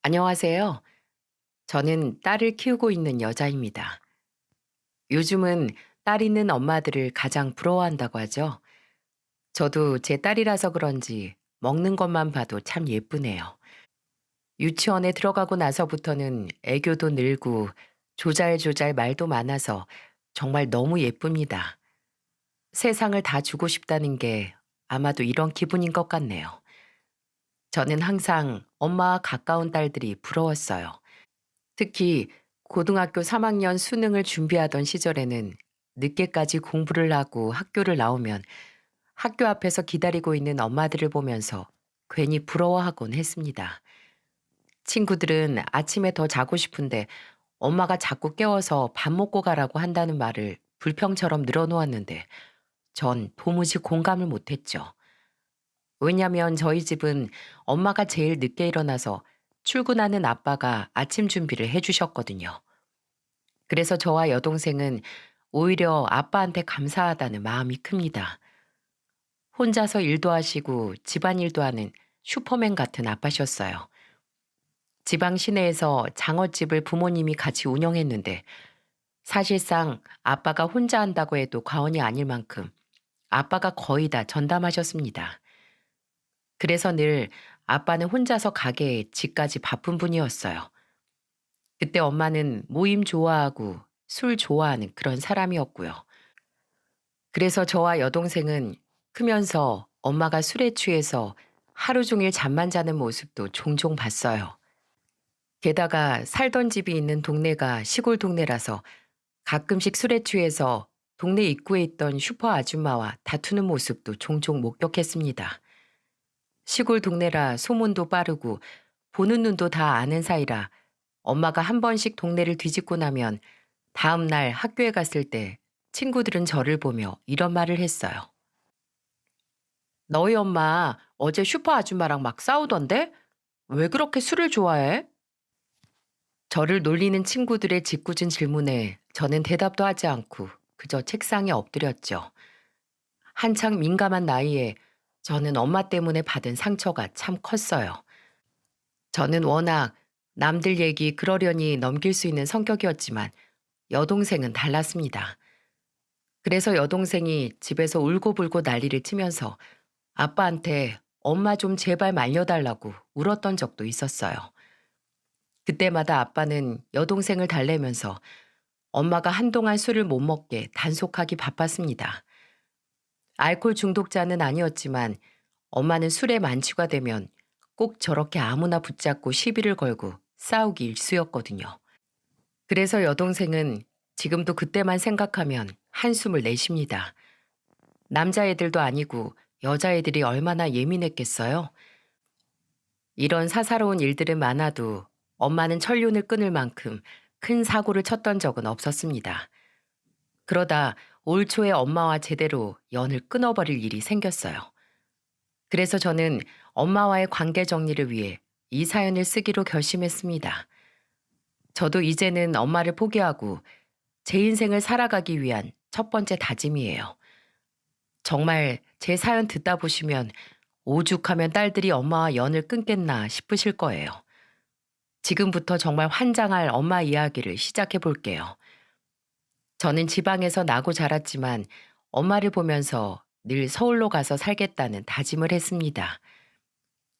안녕하세요. 저는 딸을 키우고 있는 여자입니다. 요즘은 딸 있는 엄마들을 가장 부러워한다고 하죠. 저도 제 딸이라서 그런지 먹는 것만 봐도 참 예쁘네요. 유치원에 들어가고 나서부터는 애교도 늘고 조잘조잘 말도 많아서 정말 너무 예쁩니다. 세상을 다 주고 싶다는 게 아마도 이런 기분인 것 같네요. 저는 항상 엄마와 가까운 딸들이 부러웠어요. 특히 고등학교 3학년 수능을 준비하던 시절에는 늦게까지 공부를 하고 학교를 나오면 학교 앞에서 기다리고 있는 엄마들을 보면서 괜히 부러워하곤 했습니다. 친구들은 아침에 더 자고 싶은데 엄마가 자꾸 깨워서 밥 먹고 가라고 한다는 말을 불평처럼 늘어놓았는데 전 도무지 공감을 못했죠. 왜냐면 저희 집은 엄마가 제일 늦게 일어나서 출근하는 아빠가 아침 준비를 해주셨거든요. 그래서 저와 여동생은 오히려 아빠한테 감사하다는 마음이 큽니다. 혼자서 일도 하시고 집안일도 하는 슈퍼맨 같은 아빠셨어요. 지방 시내에서 장어집을 부모님이 같이 운영했는데 사실상 아빠가 혼자 한다고 해도 과언이 아닐 만큼 아빠가 거의 다 전담하셨습니다. 그래서 늘 아빠는 혼자서 가게에 집까지 바쁜 분이었어요. 그때 엄마는 모임 좋아하고 술 좋아하는 그런 사람이었고요. 그래서 저와 여동생은 크면서 엄마가 술에 취해서 하루 종일 잠만 자는 모습도 종종 봤어요. 게다가 살던 집이 있는 동네가 시골 동네라서 가끔씩 술에 취해서 동네 입구에 있던 슈퍼 아줌마와 다투는 모습도 종종 목격했습니다. 시골 동네라 소문도 빠르고 보는 눈도 다 아는 사이라 엄마가 한 번씩 동네를 뒤집고 나면 다음 날 학교에 갔을 때 친구들은 저를 보며 이런 말을 했어요. 너희 엄마 어제 슈퍼 아줌마랑 막 싸우던데? 왜 그렇게 술을 좋아해? 저를 놀리는 친구들의 짓궂은 질문에 저는 대답도 하지 않고 그저 책상에 엎드렸죠. 한창 민감한 나이에 저는 엄마 때문에 받은 상처가 참 컸어요. 저는 워낙 남들 얘기 그러려니 넘길 수 있는 성격이었지만 여동생은 달랐습니다. 그래서 여동생이 집에서 울고불고 난리를 치면서 아빠한테 엄마 좀 제발 말려달라고 울었던 적도 있었어요. 그때마다 아빠는 여동생을 달래면서 엄마가 한동안 술을 못 먹게 단속하기 바빴습니다. 알코올 중독자는 아니었지만 엄마는 술에 만취가 되면 꼭 저렇게 아무나 붙잡고 시비를 걸고 싸우기 일쑤였거든요. 그래서 여동생은 지금도 그때만 생각하면 한숨을 내쉽니다. 남자애들도 아니고 여자애들이 얼마나 예민했겠어요? 이런 사사로운 일들은 많아도 엄마는 천륜을 끊을 만큼 큰 사고를 쳤던 적은 없었습니다. 그러다 올 초에 엄마와 제대로 연을 끊어버릴 일이 생겼어요. 그래서 저는 엄마와의 관계 정리를 위해 이 사연을 쓰기로 결심했습니다. 저도 이제는 엄마를 포기하고 제 인생을 살아가기 위한 첫 번째 다짐이에요. 정말 제 사연 듣다 보시면 오죽하면 딸들이 엄마와 연을 끊겠나 싶으실 거예요. 지금부터 정말 환장할 엄마 이야기를 시작해 볼게요. 저는 지방에서 나고 자랐지만 엄마를 보면서 늘 서울로 가서 살겠다는 다짐을 했습니다.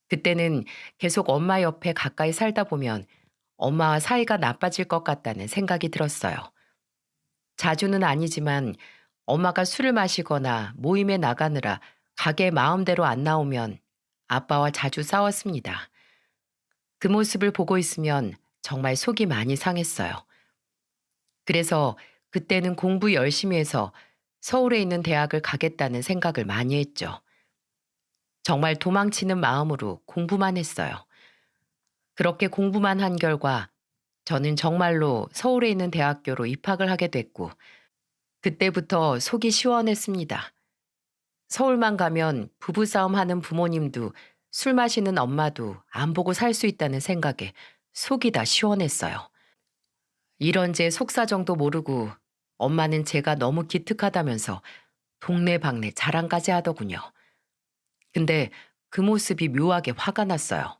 그때는 계속 엄마 옆에 가까이 살다 보면 엄마와 사이가 나빠질 것 같다는 생각이 들었어요. 자주는 아니지만 엄마가 술을 마시거나 모임에 나가느라 가게 마음대로 안 나오면 아빠와 자주 싸웠습니다. 그 모습을 보고 있으면 정말 속이 많이 상했어요. 그래서 그때는 공부 열심히 해서 서울에 있는 대학을 가겠다는 생각을 많이 했죠. 정말 도망치는 마음으로 공부만 했어요. 그렇게 공부만 한 결과 저는 정말로 서울에 있는 대학교로 입학을 하게 됐고 그때부터 속이 시원했습니다. 서울만 가면 부부싸움 하는 부모님도 술 마시는 엄마도 안 보고 살 수 있다는 생각에 속이 다 시원했어요. 이런 제 속사정도 모르고 엄마는 제가 너무 기특하다면서 동네방네 자랑까지 하더군요. 근데 그 모습이 묘하게 화가 났어요.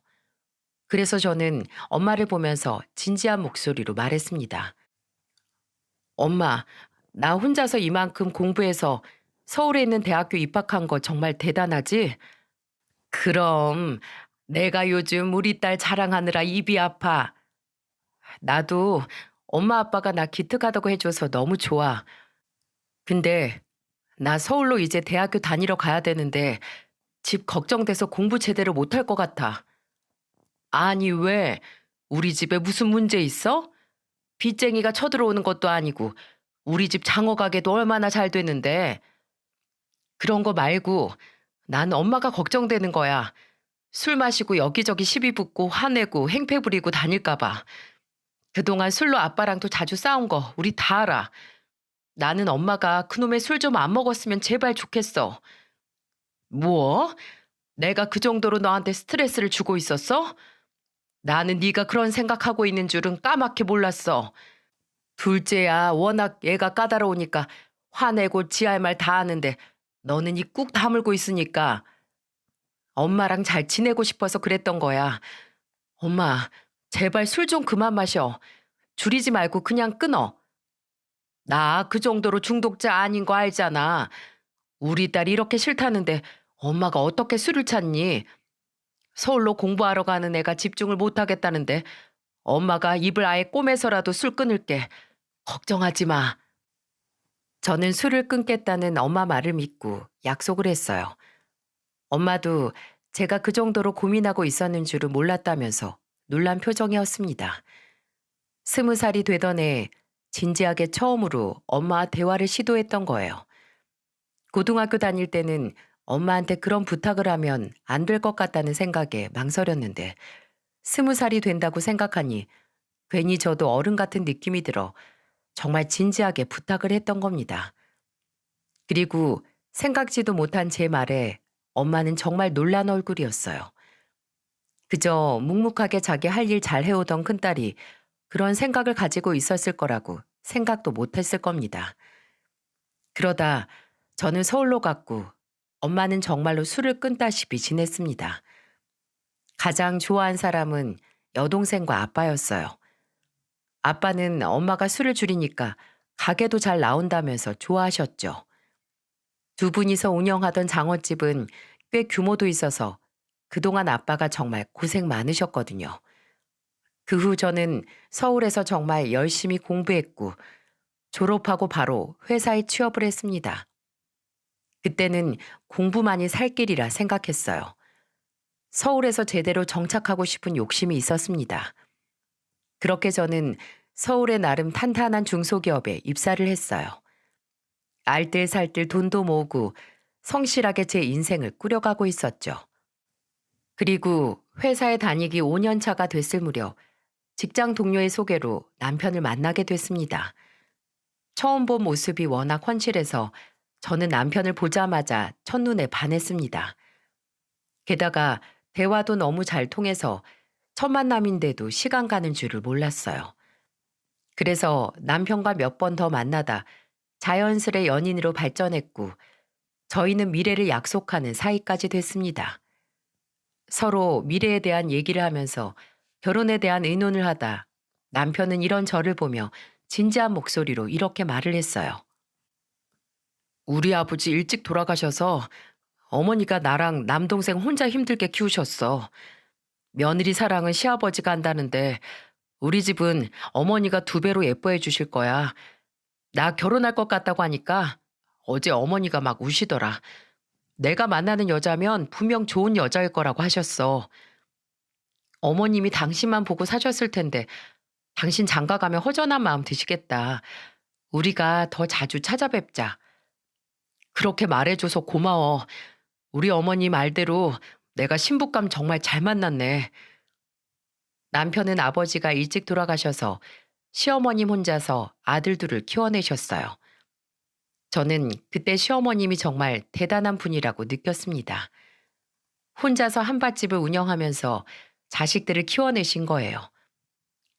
그래서 저는 엄마를 보면서 진지한 목소리로 말했습니다. 엄마, 나 혼자서 이만큼 공부해서 서울에 있는 대학교 입학한 거 정말 대단하지? 그럼 내가 요즘 우리 딸 자랑하느라 입이 아파. 나도 엄마 아빠가 나 기특하다고 해줘서 너무 좋아. 근데 나 서울로 이제 대학교 다니러 가야 되는데 집 걱정돼서 공부 제대로 못할 것 같아. 아니, 왜? 우리 집에 무슨 문제 있어? 빚쟁이가 쳐들어오는 것도 아니고 우리 집 장어 가게도 얼마나 잘 되는데. 그런 거 말고 난 엄마가 걱정되는 거야. 술 마시고 여기저기 시비 붙고 화내고 행패 부리고 다닐까 봐. 그동안 술로 아빠랑도 자주 싸운 거 우리 다 알아. 나는 엄마가 그놈의 술 좀 안 먹었으면 제발 좋겠어. 뭐? 내가 그 정도로 너한테 스트레스를 주고 있었어? 나는 네가 그런 생각하고 있는 줄은 까맣게 몰랐어. 둘째야 워낙 얘가 까다로우니까 화내고 지 할 말 다 하는데 너는 입 꾹 다물고 있으니까 엄마랑 잘 지내고 싶어서 그랬던 거야. 엄마, 제발 술 좀 그만 마셔. 줄이지 말고 그냥 끊어. 나 그 정도로 중독자 아닌 거 알잖아. 우리 딸이 이렇게 싫다는데 엄마가 어떻게 술을 찾니? 서울로 공부하러 가는 애가 집중을 못 하겠다는데 엄마가 입을 아예 꼬매서라도 술 끊을게. 걱정하지 마. 저는 술을 끊겠다는 엄마 말을 믿고 약속을 했어요. 엄마도 제가 그 정도로 고민하고 있었는 줄은 몰랐다면서 놀란 표정이었습니다. 20살이 되던 해 진지하게 처음으로 엄마와 대화를 시도했던 거예요. 고등학교 다닐 때는 엄마한테 그런 부탁을 하면 안 될 것 같다는 생각에 망설였는데 20살이 된다고 생각하니 괜히 저도 어른 같은 느낌이 들어 정말 진지하게 부탁을 했던 겁니다. 그리고 생각지도 못한 제 말에 엄마는 정말 놀란 얼굴이었어요. 그저 묵묵하게 자기 할 일 잘 해오던 큰딸이 그런 생각을 가지고 있었을 거라고 생각도 못했을 겁니다. 그러다 저는 서울로 갔고 엄마는 정말로 술을 끊다시피 지냈습니다. 가장 좋아한 사람은 여동생과 아빠였어요. 아빠는 엄마가 술을 줄이니까 가게도 잘 나온다면서 좋아하셨죠. 두 분이서 운영하던 장어집은 꽤 규모도 있어서 그동안 아빠가 정말 고생 많으셨거든요. 그 후 저는 서울에서 정말 열심히 공부했고 졸업하고 바로 회사에 취업을 했습니다. 그때는 공부만이 살 길이라 생각했어요. 서울에서 제대로 정착하고 싶은 욕심이 있었습니다. 그렇게 저는 서울의 나름 탄탄한 중소기업에 입사를 했어요. 알뜰살뜰 돈도 모으고 성실하게 제 인생을 꾸려가고 있었죠. 그리고 회사에 다니기 5년 차가 됐을 무렵 직장 동료의 소개로 남편을 만나게 됐습니다. 처음 본 모습이 워낙 헌칠해서 저는 남편을 보자마자 첫눈에 반했습니다. 게다가 대화도 너무 잘 통해서 첫 만남인데도 시간 가는 줄을 몰랐어요. 그래서 남편과 몇 번 더 만나다 자연스레 연인으로 발전했고 저희는 미래를 약속하는 사이까지 됐습니다. 서로 미래에 대한 얘기를 하면서 결혼에 대한 의논을 하다 남편은 이런 저를 보며 진지한 목소리로 이렇게 말을 했어요. 우리 아버지 일찍 돌아가셔서 어머니가 나랑 남동생 혼자 힘들게 키우셨어. 며느리 사랑은 시아버지가 한다는데 우리 집은 어머니가 두 배로 예뻐해 주실 거야. 나 결혼할 것 같다고 하니까 어제 어머니가 막 우시더라. 내가 만나는 여자면 분명 좋은 여자일 거라고 하셨어. 어머님이 당신만 보고 사셨을 텐데 당신 장가 가면 허전한 마음 드시겠다. 우리가 더 자주 찾아뵙자. 그렇게 말해줘서 고마워. 우리 어머니 말대로 내가 신부감 정말 잘 만났네. 남편은 아버지가 일찍 돌아가셔서 시어머님 혼자서 아들 둘을 키워내셨어요. 저는 그때 시어머님이 정말 대단한 분이라고 느꼈습니다. 혼자서 한밭집을 운영하면서 자식들을 키워내신 거예요.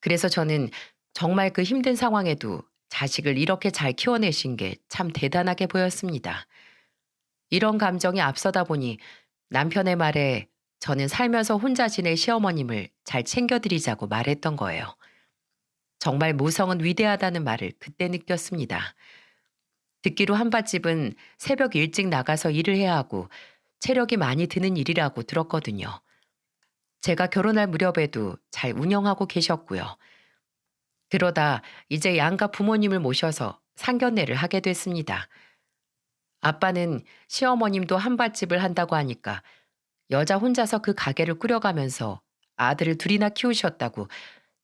그래서 저는 정말 그 힘든 상황에도 자식을 이렇게 잘 키워내신 게 참 대단하게 보였습니다. 이런 감정이 앞서다 보니 남편의 말에 저는 살면서 혼자 지낼 시어머님을 잘 챙겨드리자고 말했던 거예요. 정말 모성은 위대하다는 말을 그때 느꼈습니다. 듣기로 한밭집은 새벽 일찍 나가서 일을 해야 하고 체력이 많이 드는 일이라고 들었거든요. 제가 결혼할 무렵에도 잘 운영하고 계셨고요. 그러다 이제 양가 부모님을 모셔서 상견례를 하게 됐습니다. 아빠는 시어머님도 한밭집을 한다고 하니까 여자 혼자서 그 가게를 꾸려가면서 아들을 둘이나 키우셨다고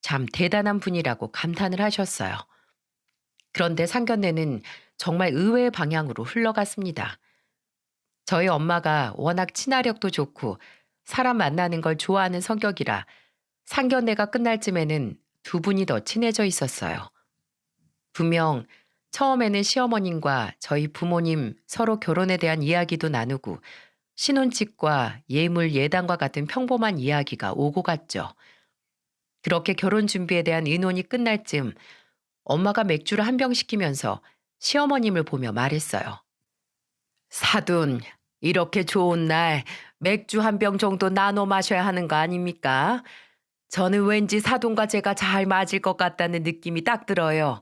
참 대단한 분이라고 감탄을 하셨어요. 그런데 상견례는 정말 의외의 방향으로 흘러갔습니다. 저희 엄마가 워낙 친화력도 좋고 사람 만나는 걸 좋아하는 성격이라 상견례가 끝날 쯤에는 두 분이 더 친해져 있었어요. 분명 처음에는 시어머님과 저희 부모님 서로 결혼에 대한 이야기도 나누고 신혼집과 예물 예단과 같은 평범한 이야기가 오고 갔죠. 그렇게 결혼 준비에 대한 의논이 끝날 쯤 엄마가 맥주를 한 병 시키면서 시어머님을 보며 말했어요. 사돈, 이렇게 좋은 날 맥주 한 병 정도 나눠 마셔야 하는 거 아닙니까? 저는 왠지 사돈과 제가 잘 맞을 것 같다는 느낌이 딱 들어요.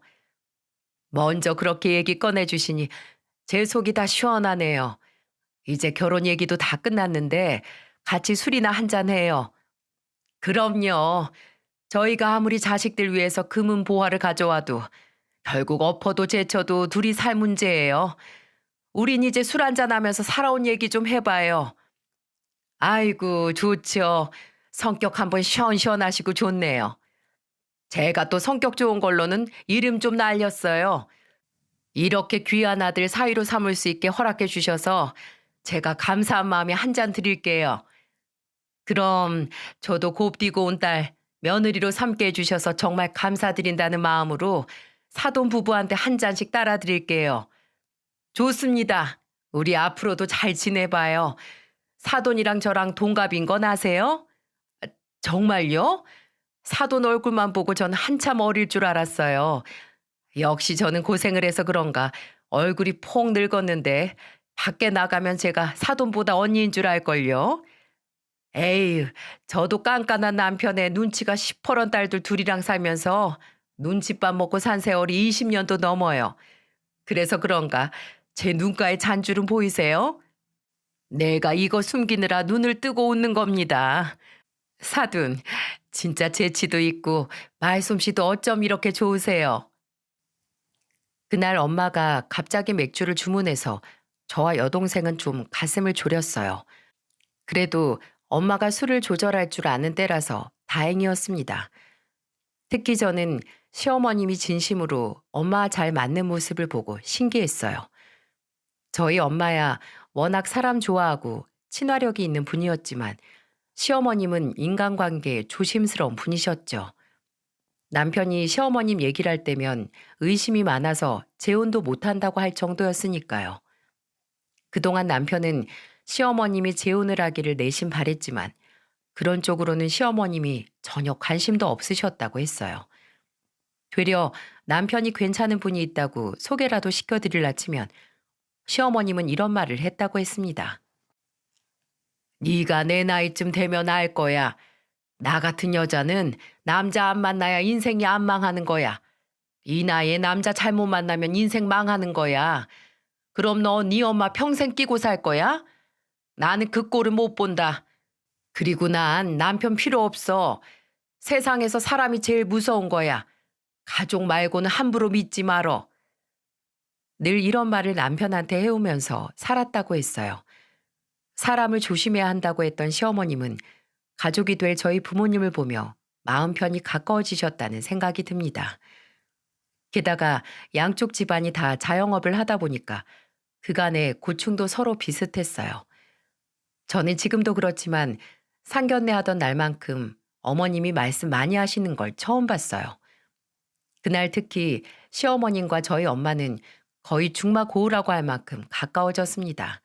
먼저 그렇게 얘기 꺼내주시니 제 속이 다 시원하네요. 이제 결혼 얘기도 다 끝났는데 같이 술이나 한잔 해요. 그럼요. 저희가 아무리 자식들 위해서 금은 보화를 가져와도 결국 엎어도 제쳐도 둘이 살 문제예요. 우린 이제 술 한잔 하면서 살아온 얘기 좀 해봐요. 아이고, 좋죠. 성격 한번 시원시원하시고 좋네요. 제가 또 성격 좋은 걸로는 이름 좀 날렸어요. 이렇게 귀한 아들 사위로 삼을 수 있게 허락해 주셔서 제가 감사한 마음에 한 잔 드릴게요. 그럼 저도 곱디고 온 딸 며느리로 삼게 해주셔서 정말 감사드린다는 마음으로 사돈 부부한테 한 잔씩 따라 드릴게요. 좋습니다. 우리 앞으로도 잘 지내봐요. 사돈이랑 저랑 동갑인 건 아세요? 정말요? 사돈 얼굴만 보고 전 한참 어릴 줄 알았어요. 역시 저는 고생을 해서 그런가 얼굴이 폭 늙었는데 밖에 나가면 제가 사돈보다 언니인 줄 알걸요. 에이, 저도 깐깐한 남편의 눈치가 시퍼런 딸들 둘이랑 살면서 눈칫밥 먹고 산 세월이 20년도 넘어요. 그래서 그런가 제 눈가에 잔주름 보이세요? 내가 이거 숨기느라 눈을 뜨고 웃는 겁니다. 사돈, 진짜 재치도 있고 말솜씨도 어쩜 이렇게 좋으세요? 그날 엄마가 갑자기 맥주를 주문해서 저와 여동생은 좀 가슴을 졸였어요. 그래도 엄마가 술을 조절할 줄 아는 때라서 다행이었습니다. 특히 저는 시어머님이 진심으로 엄마와 잘 맞는 모습을 보고 신기했어요. 저희 엄마야 워낙 사람 좋아하고 친화력이 있는 분이었지만 시어머님은 인간관계에 조심스러운 분이셨죠. 남편이 시어머님 얘기를 할 때면 의심이 많아서 재혼도 못한다고 할 정도였으니까요. 그동안 남편은 시어머님이 재혼을 하기를 내심 바랬지만 그런 쪽으로는 시어머님이 전혀 관심도 없으셨다고 했어요. 되려 남편이 괜찮은 분이 있다고 소개라도 시켜드릴라 치면 시어머님은 이런 말을 했다고 했습니다. 네가 내 나이쯤 되면 알 거야. 나 같은 여자는 남자 안 만나야 인생이 안 망하는 거야. 이 나이에 남자 잘못 만나면 인생 망하는 거야. 그럼 너 네 엄마 평생 끼고 살 거야? 나는 그 꼴을 못 본다. 그리고 난 남편 필요 없어. 세상에서 사람이 제일 무서운 거야. 가족 말고는 함부로 믿지 말어. 늘 이런 말을 남편한테 해오면서 살았다고 했어요. 사람을 조심해야 한다고 했던 시어머님은 가족이 될 저희 부모님을 보며 마음 편히 가까워지셨다는 생각이 듭니다. 게다가 양쪽 집안이 다 자영업을 하다 보니까 그간의 고충도 서로 비슷했어요. 저는 지금도 그렇지만 상견례 하던 날만큼 어머님이 말씀 많이 하시는 걸 처음 봤어요. 그날 특히 시어머님과 저희 엄마는 거의 중마고우라고 할 만큼 가까워졌습니다.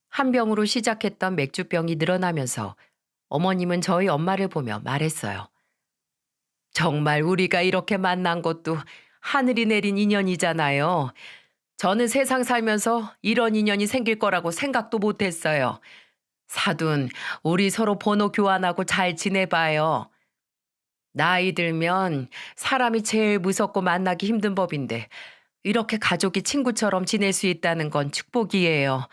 한 병으로 시작했던 맥주병이 늘어나면서 어머님은 저희 엄마를 보며 말했어요. 정말 우리가 이렇게 만난 것도 하늘이 내린 인연이잖아요. 저는 세상 살면서 이런 인연이 생길 거라고 생각도 못 했어요. 사돈, 우리 서로 번호 교환하고 잘 지내봐요. 나이 들면 사람이 제일 무섭고 만나기 힘든 법인데 이렇게 가족이 친구처럼 지낼 수 있다는 건 축복이에요.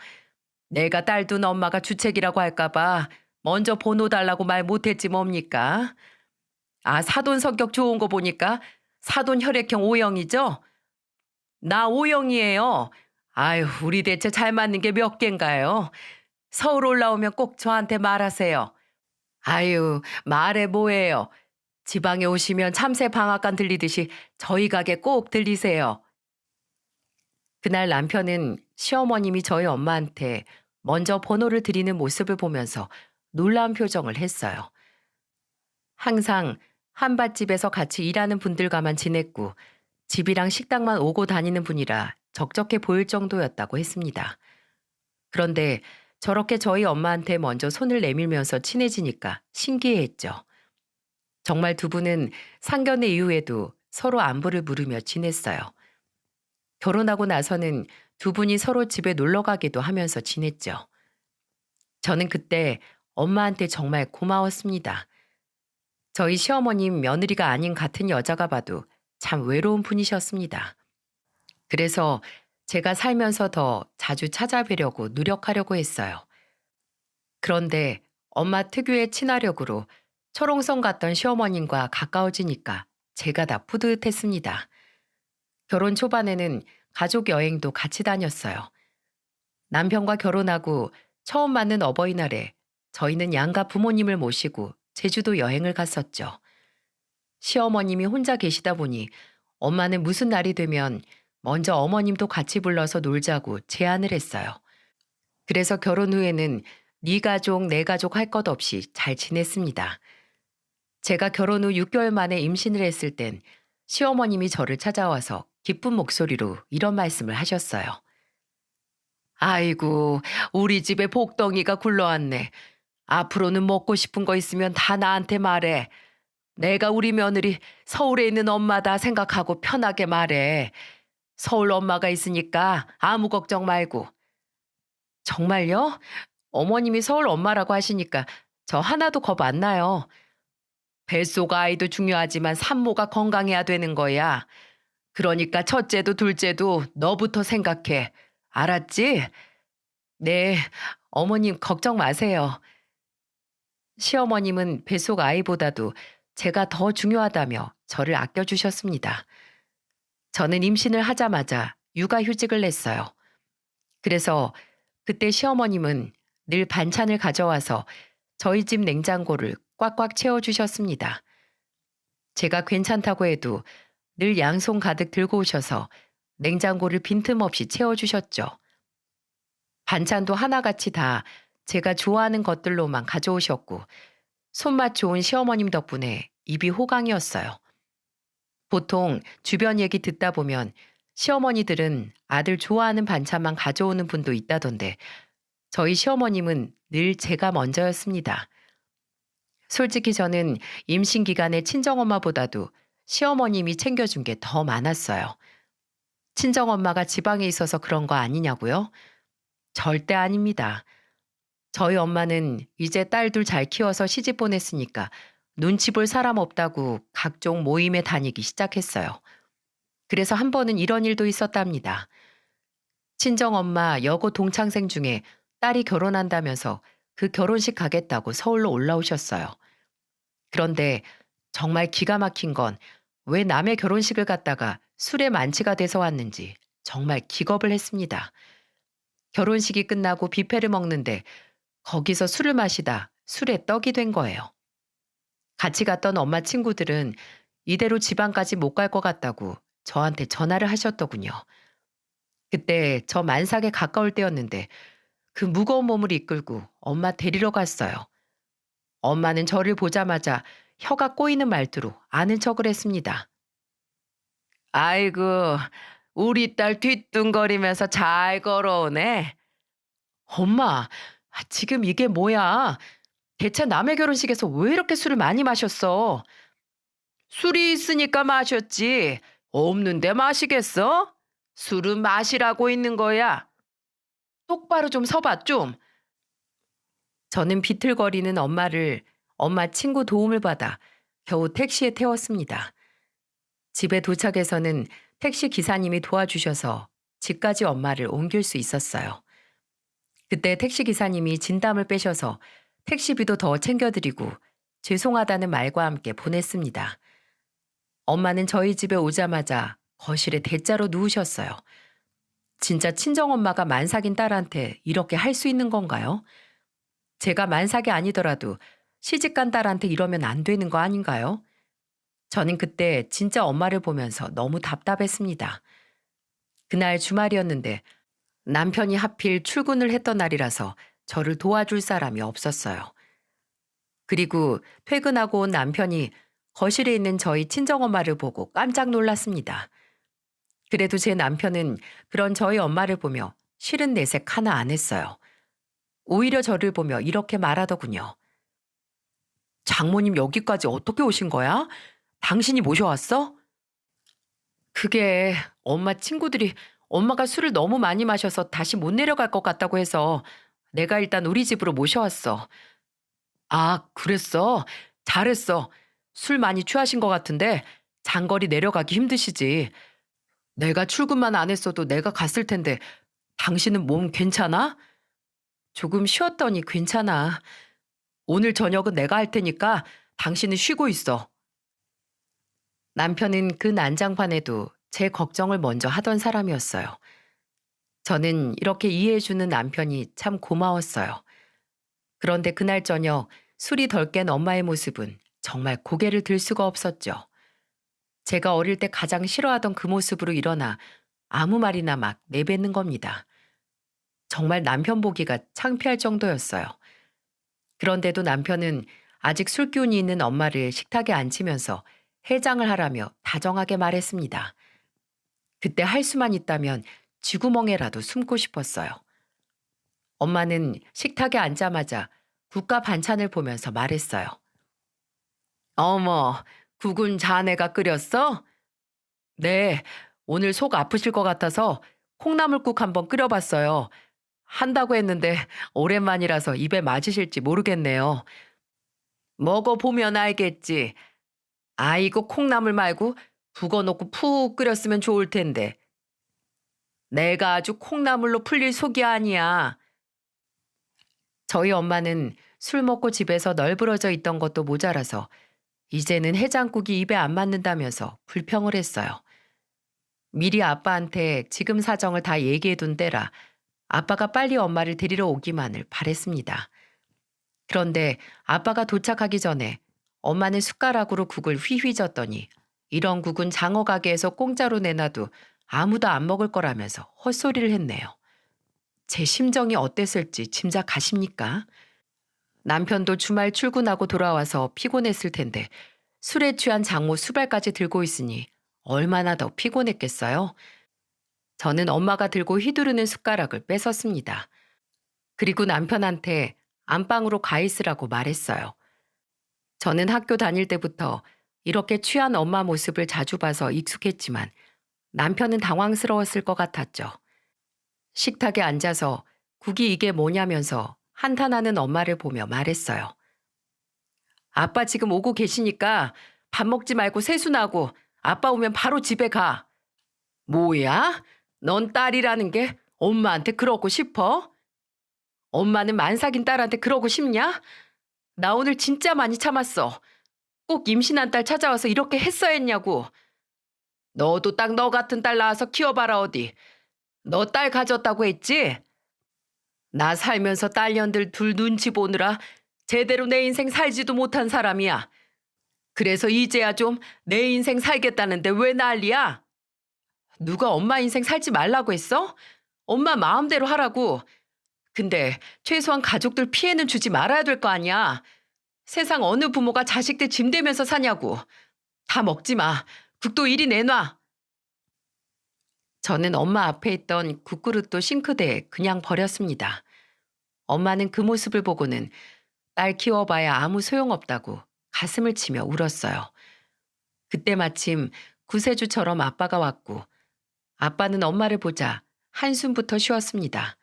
내가 딸 둔 엄마가 주책이라고 할까봐 먼저 번호 달라고 말 못했지 뭡니까? 아, 사돈 성격 좋은 거 보니까 사돈 혈액형 O형이죠? 나 O형이에요. 아유, 우리 대체 잘 맞는 게 몇 갠가요? 서울 올라오면 꼭 저한테 말하세요. 아유, 말해 뭐해요. 지방에 오시면 참새 방앗간 들리듯이 저희 가게 꼭 들리세요. 그날 남편은 시어머님이 저희 엄마한테 먼저 번호를 드리는 모습을 보면서 놀라운 표정을 했어요. 항상 한밭집에서 같이 일하는 분들과만 지냈고 집이랑 식당만 오고 다니는 분이라 적적해 보일 정도였다고 했습니다. 그런데 저렇게 저희 엄마한테 먼저 손을 내밀면서 친해지니까 신기해했죠. 정말 두 분은 상견례 이후에도 서로 안부를 물으며 지냈어요. 결혼하고 나서는 두 분이 서로 집에 놀러 가기도 하면서 지냈죠. 저는 그때 엄마한테 정말 고마웠습니다. 저희 시어머님 며느리가 아닌 같은 여자가 봐도 참 외로운 분이셨습니다. 그래서 제가 살면서 더 자주 찾아뵈려고 노력하려고 했어요. 그런데 엄마 특유의 친화력으로 철옹성 같던 시어머님과 가까워지니까 제가 다 뿌듯했습니다. 결혼 초반에는 가족 여행도 같이 다녔어요. 남편과 결혼하고 처음 맞는 어버이날에 저희는 양가 부모님을 모시고 제주도 여행을 갔었죠. 시어머님이 혼자 계시다 보니 엄마는 무슨 날이 되면 먼저 어머님도 같이 불러서 놀자고 제안을 했어요. 그래서 결혼 후에는 네 가족, 내 가족 할 것 없이 잘 지냈습니다. 제가 결혼 후 6개월 만에 임신을 했을 땐 시어머님이 저를 찾아와서 기쁜 목소리로 이런 말씀을 하셨어요. 아이고, 우리 집에 복덩이가 굴러왔네. 앞으로는 먹고 싶은 거 있으면 다 나한테 말해. 내가 우리 며느리 서울에 있는 엄마다 생각하고 편하게 말해. 서울 엄마가 있으니까 아무 걱정 말고. 정말요? 어머님이 서울 엄마라고 하시니까 저 하나도 겁 안 나요. 뱃속 아이도 중요하지만 산모가 건강해야 되는 거야. 그러니까 첫째도 둘째도 너부터 생각해. 알았지? 네, 어머님 걱정 마세요. 시어머님은 뱃속 아이보다도 제가 더 중요하다며 저를 아껴주셨습니다. 저는 임신을 하자마자 육아휴직을 냈어요. 그래서 그때 시어머님은 늘 반찬을 가져와서 저희 집 냉장고를 꽉꽉 채워주셨습니다. 제가 괜찮다고 해도 늘 양손 가득 들고 오셔서 냉장고를 빈틈없이 채워주셨죠. 반찬도 하나같이 다 제가 좋아하는 것들로만 가져오셨고 손맛 좋은 시어머님 덕분에 입이 호강이었어요. 보통 주변 얘기 듣다 보면 시어머니들은 아들 좋아하는 반찬만 가져오는 분도 있다던데 저희 시어머님은 늘 제가 먼저였습니다. 솔직히 저는 임신 기간에 친정엄마보다도 시어머님이 챙겨준 게 더 많았어요. 친정엄마가 지방에 있어서 그런 거 아니냐고요? 절대 아닙니다. 저희 엄마는 이제 딸 둘 잘 키워서 시집 보냈으니까 눈치 볼 사람 없다고 각종 모임에 다니기 시작했어요. 그래서 한 번은 이런 일도 있었답니다. 친정엄마 여고 동창생 중에 딸이 결혼한다면서 그 결혼식 가겠다고 서울로 올라오셨어요. 그런데 정말 기가 막힌 건 왜 남의 결혼식을 갔다가 술에 만취가 돼서 왔는지 정말 기겁을 했습니다. 결혼식이 끝나고 뷔페를 먹는데 거기서 술을 마시다 술에 떡이 된 거예요. 같이 갔던 엄마 친구들은 이대로 지방까지 못 갈 것 같다고 저한테 전화를 하셨더군요. 그때 저 만삭에 가까울 때였는데 그 무거운 몸을 이끌고 엄마 데리러 갔어요. 엄마는 저를 보자마자 혀가 꼬이는 말투로 아는 척을 했습니다. 아이고, 우리 딸 뒤뚱거리면서 잘 걸어오네. 엄마, 지금 이게 뭐야? 대체 남의 결혼식에서 왜 이렇게 술을 많이 마셨어? 술이 있으니까 마셨지. 없는데 마시겠어? 술은 마시라고 있는 거야. 똑바로 좀 서봐, 좀. 저는 비틀거리는 엄마를 엄마 친구 도움을 받아 겨우 택시에 태웠습니다. 집에 도착해서는 택시 기사님이 도와주셔서 집까지 엄마를 옮길 수 있었어요. 그때 택시 기사님이 진담을 빼셔서 택시비도 더 챙겨드리고 죄송하다는 말과 함께 보냈습니다. 엄마는 저희 집에 오자마자 거실에 대자로 누우셨어요. 진짜 친정엄마가 만삭인 딸한테 이렇게 할 수 있는 건가요? 제가 만삭이 아니더라도 시집간 딸한테 이러면 안 되는 거 아닌가요? 저는 그때 진짜 엄마를 보면서 너무 답답했습니다. 그날 주말이었는데 남편이 하필 출근을 했던 날이라서 저를 도와줄 사람이 없었어요. 그리고 퇴근하고 온 남편이 거실에 있는 저희 친정엄마를 보고 깜짝 놀랐습니다. 그래도 제 남편은 그런 저희 엄마를 보며 싫은 내색 하나 안 했어요. 오히려 저를 보며 이렇게 말하더군요. 장모님 여기까지 어떻게 오신 거야? 당신이 모셔왔어? 그게 엄마 친구들이 엄마가 술을 너무 많이 마셔서 다시 못 내려갈 것 같다고 해서 내가 일단 우리 집으로 모셔왔어. 아, 그랬어? 잘했어. 술 많이 취하신 것 같은데 장거리 내려가기 힘드시지. 내가 출근만 안 했어도 내가 갔을 텐데 당신은 몸 괜찮아? 조금 쉬었더니 괜찮아. 오늘 저녁은 내가 할 테니까 당신은 쉬고 있어. 남편은 그 난장판에도 제 걱정을 먼저 하던 사람이었어요. 저는 이렇게 이해해주는 남편이 참 고마웠어요. 그런데 그날 저녁 술이 덜 깬 엄마의 모습은 정말 고개를 들 수가 없었죠. 제가 어릴 때 가장 싫어하던 그 모습으로 일어나 아무 말이나 막 내뱉는 겁니다. 정말 남편 보기가 창피할 정도였어요. 그런데도 남편은 아직 술기운이 있는 엄마를 식탁에 앉히면서 해장을 하라며 다정하게 말했습니다. 그때 할 수만 있다면 쥐구멍에라도 숨고 싶었어요. 엄마는 식탁에 앉자마자 국과 반찬을 보면서 말했어요. 어머, 국은 자네가 끓였어? 네, 오늘 속 아프실 것 같아서 콩나물국 한번 끓여봤어요. 한다고 했는데 오랜만이라서 입에 맞으실지 모르겠네요. 먹어보면 알겠지. 아이고 콩나물 말고 북어 넣고 푹 끓였으면 좋을 텐데. 내가 아주 콩나물로 풀릴 속이 아니야. 저희 엄마는 술 먹고 집에서 널브러져 있던 것도 모자라서 이제는 해장국이 입에 안 맞는다면서 불평을 했어요. 미리 아빠한테 지금 사정을 다 얘기해둔 때라 아빠가 빨리 엄마를 데리러 오기만을 바랬습니다. 그런데 아빠가 도착하기 전에 엄마는 숟가락으로 국을 휘휘 젓더니 이런 국은 장어 가게에서 공짜로 내놔도 아무도 안 먹을 거라면서 헛소리를 했네요. 제 심정이 어땠을지 짐작가십니까? 남편도 주말 출근하고 돌아와서 피곤했을 텐데 술에 취한 장모 수발까지 들고 있으니 얼마나 더 피곤했겠어요? 저는 엄마가 들고 휘두르는 숟가락을 뺏었습니다. 그리고 남편한테 안방으로 가 있으라고 말했어요. 저는 학교 다닐 때부터 이렇게 취한 엄마 모습을 자주 봐서 익숙했지만 남편은 당황스러웠을 것 같았죠. 식탁에 앉아서 국이 이게 뭐냐면서 한탄하는 엄마를 보며 말했어요. 아빠 지금 오고 계시니까 밥 먹지 말고 세수나고 아빠 오면 바로 집에 가. 뭐야? 넌 딸이라는 게 엄마한테 그러고 싶어? 엄마는 만삭인 딸한테 그러고 싶냐? 나 오늘 진짜 많이 참았어. 꼭 임신한 딸 찾아와서 이렇게 했어야 했냐고. 너도 딱 너 같은 딸 낳아서 키워봐라 어디. 너 딸 가졌다고 했지? 나 살면서 딸년들 둘 눈치 보느라 제대로 내 인생 살지도 못한 사람이야. 그래서 이제야 좀 내 인생 살겠다는데 왜 난리야? 누가 엄마 인생 살지 말라고 했어? 엄마 마음대로 하라고. 근데 최소한 가족들 피해는 주지 말아야 될 거 아니야. 세상 어느 부모가 자식들 짐대면서 사냐고. 다 먹지 마. 국도 이리 내놔. 저는 엄마 앞에 있던 국그릇도 싱크대에 그냥 버렸습니다. 엄마는 그 모습을 보고는 딸 키워봐야 아무 소용없다고 가슴을 치며 울었어요. 그때 마침 구세주처럼 아빠가 왔고 아빠는 엄마를 보자 한숨부터 쉬었습니다.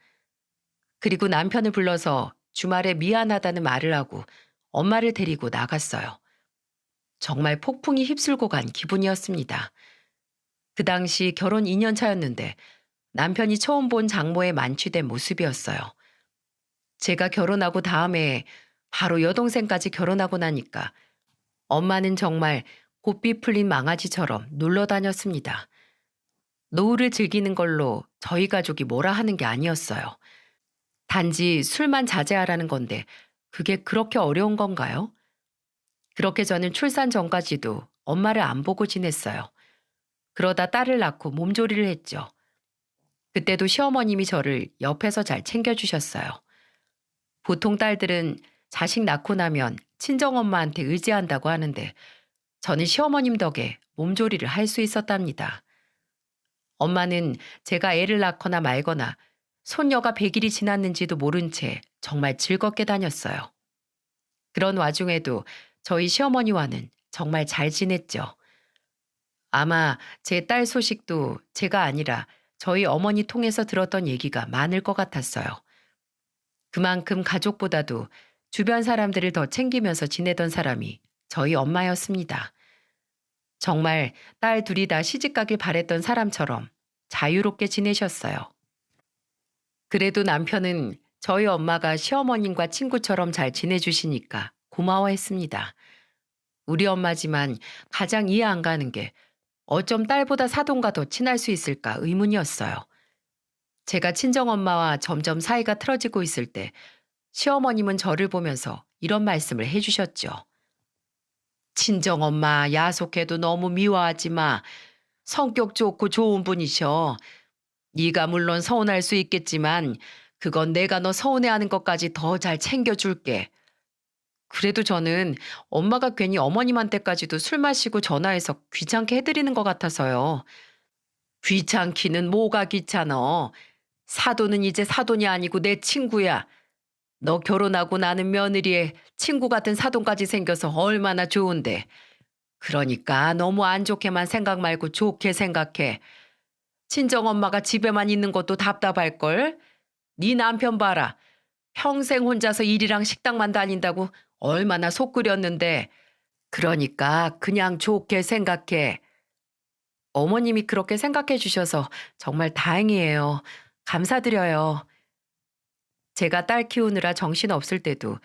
그리고 남편을 불러서 주말에 미안하다는 말을 하고 엄마를 데리고 나갔어요. 정말 폭풍이 휩쓸고 간 기분이었습니다. 그 당시 결혼 2년 차였는데 남편이 처음 본 장모의 만취된 모습이었어요. 제가 결혼하고 다음에 바로 여동생까지 결혼하고 나니까 엄마는 정말 고삐 풀린 망아지처럼 놀러 다녔습니다. 노후를 즐기는 걸로 저희 가족이 뭐라 하는 게 아니었어요. 단지 술만 자제하라는 건데 그게 그렇게 어려운 건가요? 그렇게 저는 출산 전까지도 엄마를 안 보고 지냈어요. 그러다 딸을 낳고 몸조리를 했죠. 그때도 시어머님이 저를 옆에서 잘 챙겨주셨어요. 보통 딸들은 자식 낳고 나면 친정엄마한테 의지한다고 하는데 저는 시어머님 덕에 몸조리를 할 수 있었답니다. 엄마는 제가 애를 낳거나 말거나 손녀가 100일이 지났는지도 모른 채 정말 즐겁게 다녔어요. 그런 와중에도 저희 시어머니와는 정말 잘 지냈죠. 아마 제 딸 소식도 제가 아니라 저희 어머니 통해서 들었던 얘기가 많을 것 같았어요. 그만큼 가족보다도 주변 사람들을 더 챙기면서 지내던 사람이 저희 엄마였습니다. 정말 딸 둘이 다 시집가길 바랬던 사람처럼 자유롭게 지내셨어요. 그래도 남편은 저희 엄마가 시어머님과 친구처럼 잘 지내주시니까 고마워했습니다. 우리 엄마지만 가장 이해 안 가는 게 어쩜 딸보다 사돈과 더 친할 수 있을까 의문이었어요. 제가 친정엄마와 점점 사이가 틀어지고 있을 때 시어머님은 저를 보면서 이런 말씀을 해주셨죠. 친정엄마 야속해도 너무 미워하지 마. 성격 좋고 좋은 분이셔. 네가 물론 서운할 수 있겠지만 그건 내가 너 서운해하는 것까지 더 잘 챙겨줄게. 그래도 저는 엄마가 괜히 어머님한테까지도 술 마시고 전화해서 귀찮게 해드리는 것 같아서요. 귀찮기는 뭐가 귀찮어. 사돈은 이제 사돈이 아니고 내 친구야. 너 결혼하고 나는 며느리에 친구 같은 사돈까지 생겨서 얼마나 좋은데. 그러니까 너무 안 좋게만 생각 말고 좋게 생각해. 친정엄마가 집에만 있는 것도 답답할걸? 네 남편 봐라. 평생 혼자서 일이랑 식당만 다닌다고 얼마나 속 끓였는데. 그러니까 그냥 좋게 생각해. 어머님이 그렇게 생각해 주셔서 정말 다행이에요. 감사드려요. 제가 딸 키우느라 정신 없을 때도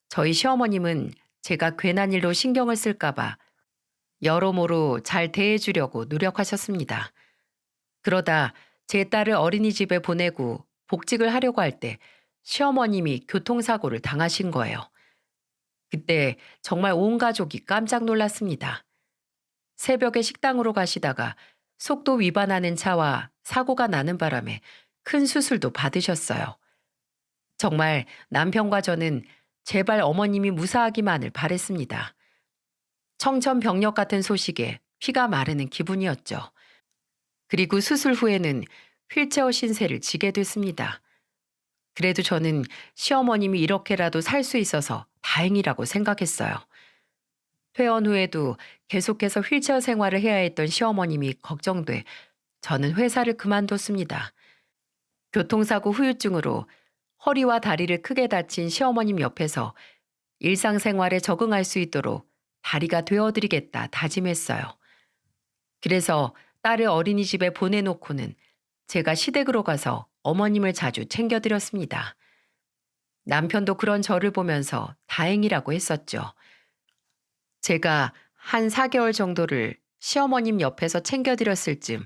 저희 시어머님은 제가 괜한 일로 신경을 쓸까봐 여러모로 잘 대해주려고 노력하셨습니다. 그러다 제 딸을 어린이집에 보내고 복직을 하려고 할 때 시어머님이 교통사고를 당하신 거예요. 그때 정말 온 가족이 깜짝 놀랐습니다. 새벽에 식당으로 가시다가 속도 위반하는 차와 사고가 나는 바람에 큰 수술도 받으셨어요. 정말 남편과 저는 제발 어머님이 무사하기만을 바랬습니다. 청천벽력 같은 소식에 피가 마르는 기분이었죠. 그리고 수술 후에는 휠체어 신세를 지게 됐습니다. 그래도 저는 시어머님이 이렇게라도 살 수 있어서 다행이라고 생각했어요. 퇴원 후에도 계속해서 휠체어 생활을 해야 했던 시어머님이 걱정돼 저는 회사를 그만뒀습니다. 교통사고 후유증으로 허리와 다리를 크게 다친 시어머님 옆에서 일상생활에 적응할 수 있도록 다리가 되어드리겠다 다짐했어요. 그래서 딸을 어린이집에 보내놓고는 제가 시댁으로 가서 어머님을 자주 챙겨드렸습니다. 남편도 그런 저를 보면서 다행이라고 했었죠. 제가 한 4개월 정도를 시어머님 옆에서 챙겨드렸을 즈음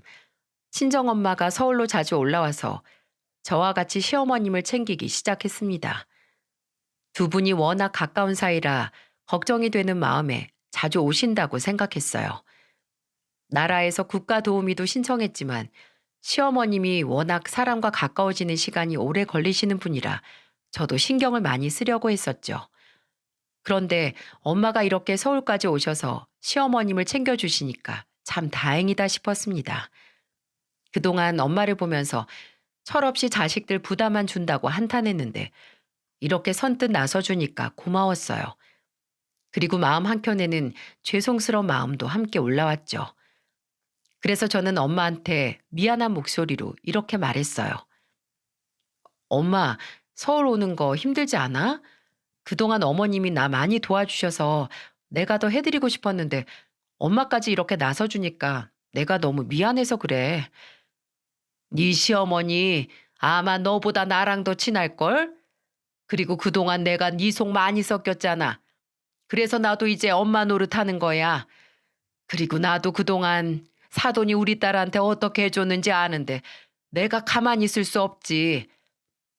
친정엄마가 서울로 자주 올라와서 저와 같이 시어머님을 챙기기 시작했습니다. 두 분이 워낙 가까운 사이라 걱정이 되는 마음에 자주 오신다고 생각했어요. 나라에서 국가 도우미도 신청했지만 시어머님이 워낙 사람과 가까워지는 시간이 오래 걸리시는 분이라 저도 신경을 많이 쓰려고 했었죠. 그런데 엄마가 이렇게 서울까지 오셔서 시어머님을 챙겨주시니까 참 다행이다 싶었습니다. 그동안 엄마를 보면서 철없이 자식들 부담만 준다고 한탄했는데 이렇게 선뜻 나서주니까 고마웠어요. 그리고 마음 한켠에는 죄송스러운 마음도 함께 올라왔죠. 그래서 저는 엄마한테 미안한 목소리로 이렇게 말했어요. 엄마, 서울 오는 거 힘들지 않아? 그동안 어머님이 나 많이 도와주셔서 내가 더 해드리고 싶었는데 엄마까지 이렇게 나서주니까 내가 너무 미안해서 그래. 네 시어머니 아마 너보다 나랑 더 친할걸? 그리고 그동안 내가 네 속 많이 섞였잖아. 그래서 나도 이제 엄마 노릇하는 거야. 그리고 나도 그동안 사돈이 우리 딸한테 어떻게 해줬는지 아는데 내가 가만히 있을 수 없지.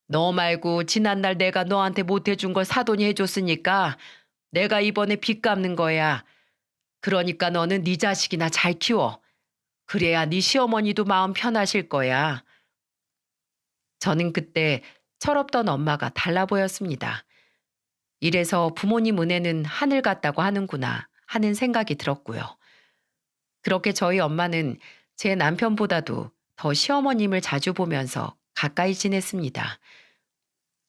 너 말고 지난날 내가 너한테 못 해준 걸 사돈이 해줬으니까 내가 이번에 빚 갚는 거야. 그러니까 너는 네 자식이나 잘 키워. 그래야 네 시어머니도 마음 편하실 거야. 저는 그때 철없던 엄마가 달라 보였습니다. 이래서 부모님 은혜는 하늘 같다고 하는구나 하는 생각이 들었고요. 그렇게 저희 엄마는 제 남편보다도 더 시어머님을 자주 보면서 가까이 지냈습니다.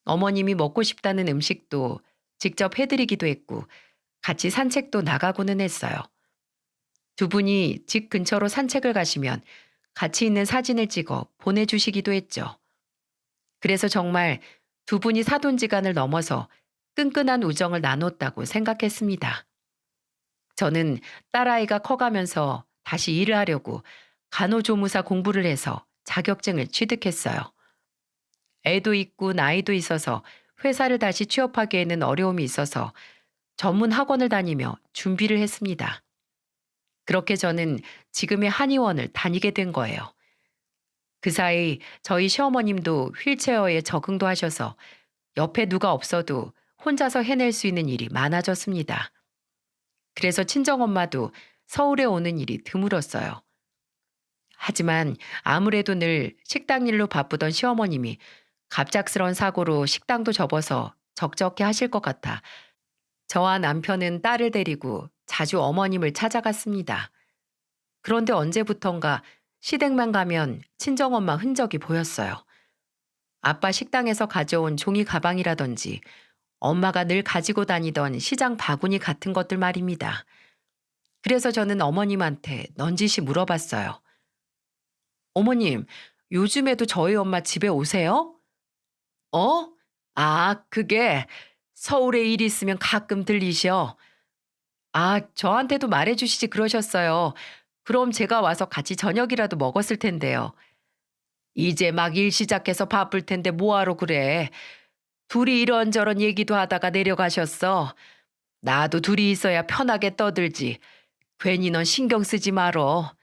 어머님이 먹고 싶다는 음식도 직접 해드리기도 했고 같이 산책도 나가고는 했어요. 두 분이 집 근처로 산책을 가시면 같이 있는 사진을 찍어 보내주시기도 했죠. 그래서 정말 두 분이 사돈지간을 넘어서 끈끈한 우정을 나눴다고 생각했습니다. 저는 딸아이가 커가면서 다시 일을 하려고 간호조무사 공부를 해서 자격증을 취득했어요. 애도 있고 나이도 있어서 회사를 다시 취업하기에는 어려움이 있어서 전문 학원을 다니며 준비를 했습니다. 그렇게 저는 지금의 한의원을 다니게 된 거예요. 그 사이 저희 시어머님도 휠체어에 적응도 하셔서 옆에 누가 없어도 혼자서 해낼 수 있는 일이 많아졌습니다. 그래서 친정엄마도 서울에 오는 일이 드물었어요. 하지만 아무래도 늘 식당 일로 바쁘던 시어머님이 갑작스런 사고로 식당도 접어서 적적해 하실 것 같아 저와 남편은 딸을 데리고 자주 어머님을 찾아갔습니다. 그런데 언제부턴가 시댁만 가면 친정엄마 흔적이 보였어요. 아빠 식당에서 가져온 종이 가방이라든지 엄마가 늘 가지고 다니던 시장 바구니 같은 것들 말입니다. 그래서 저는 어머님한테 넌지시 물어봤어요. 어머님, 요즘에도 저희 엄마 집에 오세요? 어? 아, 그게 서울에 일 있으면 가끔 들리셔. 아, 저한테도 말해주시지 그러셨어요. 그럼 제가 와서 같이 저녁이라도 먹었을 텐데요. 이제 막 일 시작해서 바쁠 텐데 뭐하러 그래. 둘이 이런저런 얘기도 하다가 내려가셨어. 나도 둘이 있어야 편하게 떠들지. 괜히 넌 신경 쓰지 말어.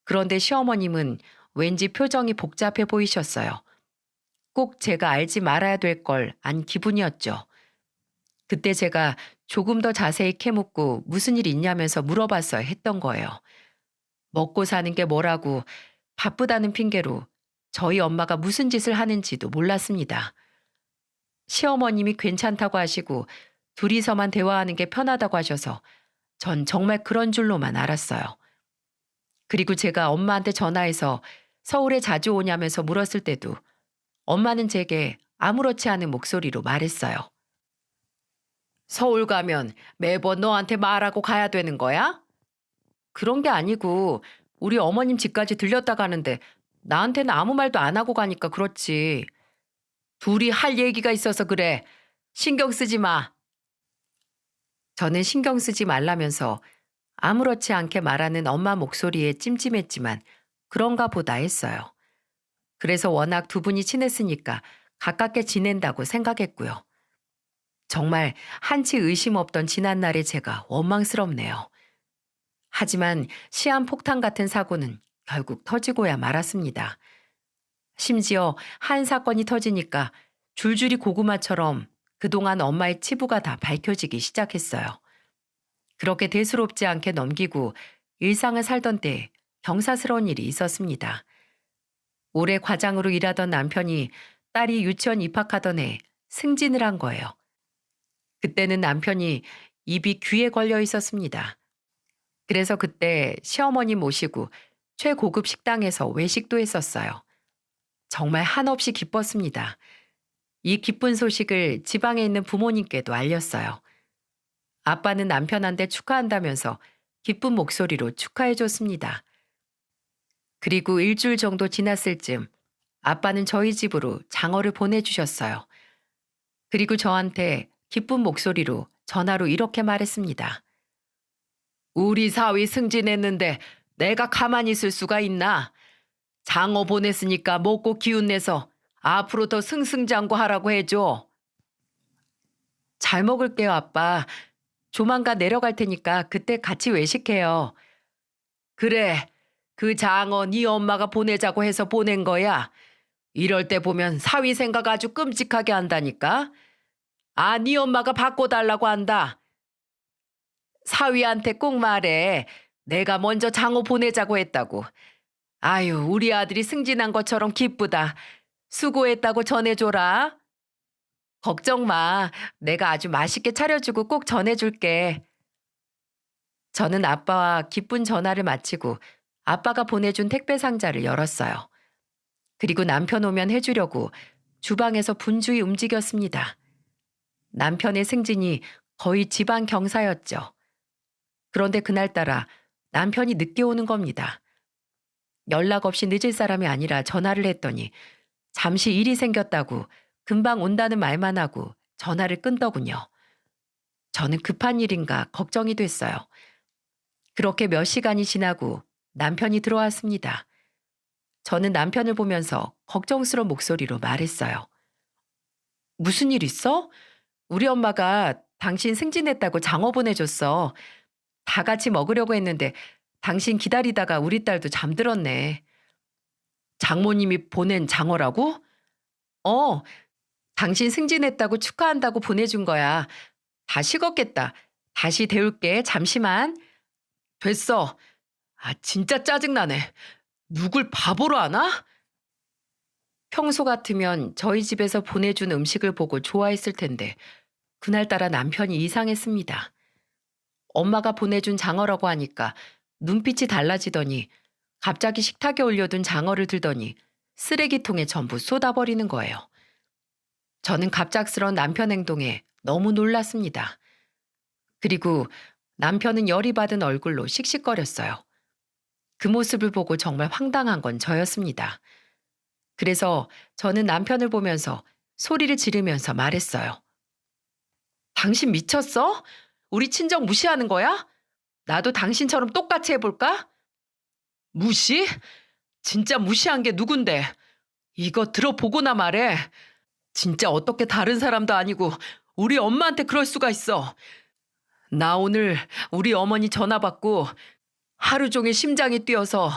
그런데 시어머님은 왠지 표정이 복잡해 보이셨어요. 꼭 제가 알지 말아야 될 걸 안 기분이었죠. 그때 제가 조금 더 자세히 캐묻고 무슨 일 있냐면서 물어봤어야 했던 거예요. 먹고 사는 게 뭐라고 바쁘다는 핑계로 저희 엄마가 무슨 짓을 하는지도 몰랐습니다. 시어머님이 괜찮다고 하시고 둘이서만 대화하는 게 편하다고 하셔서 전 정말 그런 줄로만 알았어요. 그리고 제가 엄마한테 전화해서 서울에 자주 오냐면서 물었을 때도 엄마는 제게 아무렇지 않은 목소리로 말했어요. 서울 가면 매번 너한테 말하고 가야 되는 거야? 그런 게 아니고 우리 어머님 집까지 들렸다 가는데 나한테는 아무 말도 안 하고 가니까 그렇지. 둘이 할 얘기가 있어서 그래. 신경 쓰지 마. 저는 신경 쓰지 말라면서 아무렇지 않게 말하는 엄마 목소리에 찜찜했지만 그런가 보다 했어요. 그래서 워낙 두 분이 친했으니까 가깝게 지낸다고 생각했고요. 정말 한치 의심 없던 지난날의 제가 원망스럽네요. 하지만 시한폭탄 같은 사고는 결국 터지고야 말았습니다. 심지어 한 사건이 터지니까 줄줄이 고구마처럼 그동안 엄마의 치부가 다 밝혀지기 시작했어요. 그렇게 대수롭지 않게 넘기고 일상을 살던 때에 경사스러운 일이 있었습니다. 올해 과장으로 일하던 남편이 딸이 유치원 입학하던 해 승진을 한 거예요. 그때는 남편이 입이 귀에 걸려 있었습니다. 그래서 그때 시어머니 모시고 최고급 식당에서 외식도 했었어요. 정말 한없이 기뻤습니다. 이 기쁜 소식을 지방에 있는 부모님께도 알렸어요. 아빠는 남편한테 축하한다면서 기쁜 목소리로 축하해 줬습니다. 그리고 일주일 정도 지났을 즈음 아빠는 저희 집으로 장어를 보내주셨어요. 그리고 저한테 기쁜 목소리로 전화로 이렇게 말했습니다. 우리 사위 승진했는데 내가 가만히 있을 수가 있나? 장어 보냈으니까 먹고 기운 내서 앞으로 더 승승장구하라고 해줘. 잘 먹을게요, 아빠. 조만간 내려갈 테니까 그때 같이 외식해요. 그래, 그 장어 네 엄마가 보내자고 해서 보낸 거야. 이럴 때 보면 사위 생각 아주 끔찍하게 한다니까. 아, 네 엄마가 바꿔달라고 한다. 사위한테 꼭 말해. 내가 먼저 장어 보내자고 했다고. 아유, 우리 아들이 승진한 것처럼 기쁘다. 수고했다고 전해줘라. 걱정 마. 내가 아주 맛있게 차려주고 꼭 전해줄게. 저는 아빠와 기쁜 전화를 마치고 아빠가 보내준 택배 상자를 열었어요. 그리고 남편 오면 해주려고 주방에서 분주히 움직였습니다. 남편의 승진이 거의 지방 경사였죠. 그런데 그날따라 남편이 늦게 오는 겁니다. 연락 없이 늦을 사람이 아니라 전화를 했더니 잠시 일이 생겼다고 금방 온다는 말만 하고 전화를 끊더군요. 저는 급한 일인가 걱정이 됐어요. 그렇게 몇 시간이 지나고 남편이 들어왔습니다. 저는 남편을 보면서 걱정스러운 목소리로 말했어요. 무슨 일 있어? 우리 엄마가 당신 승진했다고 장어 보내줬어. 다 같이 먹으려고 했는데 당신 기다리다가 우리 딸도 잠들었네. 장모님이 보낸 장어라고? 어, 당신 승진했다고 축하한다고 보내준 거야. 다 식었겠다. 다시 데울게. 잠시만. 됐어. 아, 진짜 짜증나네. 누굴 바보로 하나? 평소 같으면 저희 집에서 보내준 음식을 보고 좋아했을 텐데 그날따라 남편이 이상했습니다. 엄마가 보내준 장어라고 하니까 눈빛이 달라지더니 갑자기 식탁에 올려둔 장어를 들더니 쓰레기통에 전부 쏟아버리는 거예요. 저는 갑작스러운 남편 행동에 너무 놀랐습니다. 그리고 남편은 열이 받은 얼굴로 씩씩거렸어요. 그 모습을 보고 정말 황당한 건 저였습니다. 그래서 저는 남편을 보면서 소리를 지르면서 말했어요. 당신 미쳤어? 우리 친정 무시하는 거야? 나도 당신처럼 똑같이 해볼까? 무시? 진짜 무시한 게 누군데? 이거 들어보고나 말해. 진짜 어떻게 다른 사람도 아니고 우리 엄마한테 그럴 수가 있어. 나 오늘 우리 어머니 전화 받고 하루 종일 심장이 뛰어서